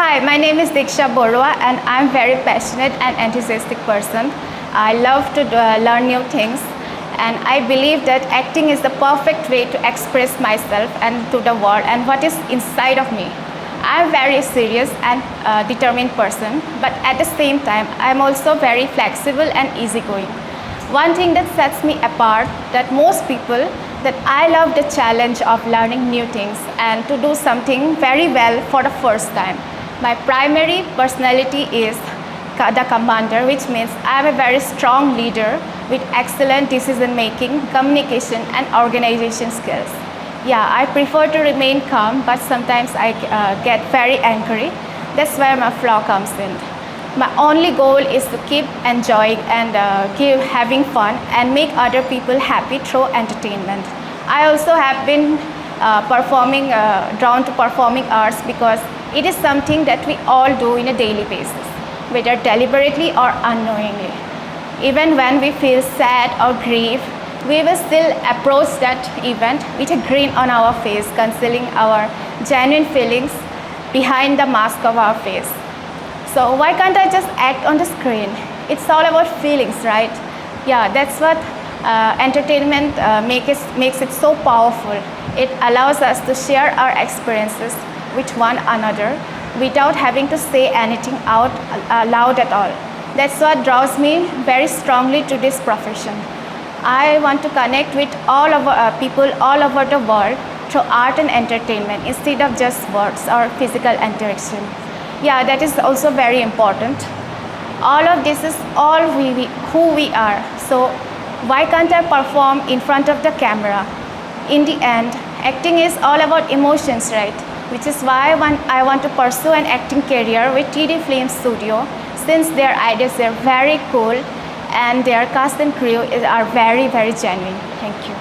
Hi, my name is Diksha Boruah and I'm very passionate and enthusiastic person. I love to learn new things and I believe that acting is the perfect way to express myself and to the world and what is inside of me. I'm a very serious and determined person, but at the same time I'm also very flexible and easygoing. One thing that sets me apart that most people that I love the challenge of learning new things and to do something very well for the first time. My primary personality is the commander, which means I am a very strong leader with excellent decision making, communication and organization skills. Yeah, I prefer to remain calm, but sometimes I get very angry. That's where my flaw comes in. My only goal is to keep enjoying and keep having fun and make other people happy through entertainment. I also have been drawn to performing arts because it is something that we all do in a daily basis, whether deliberately or unknowingly. Even when we feel sad or grief, we will still approach that event with a grin on our face, concealing our genuine feelings behind the mask of our face. So why can't I just act on the screen? It's all about feelings, right? Yeah, that's what entertainment makes it so powerful. It allows us to share our experiences with one another without having to say anything out loud at all. That's what draws me very strongly to this profession. I want to connect with all of people all over the world through art and entertainment instead of just words or physical interaction. Yeah, that is also very important. All of this is all who we are. So why can't I perform in front of the camera? In the end, acting is all about emotions, right? Which is why I want to pursue an acting career with TD Film Studio, since their ideas are very cool and their cast and crew are very, very genuine. Thank you.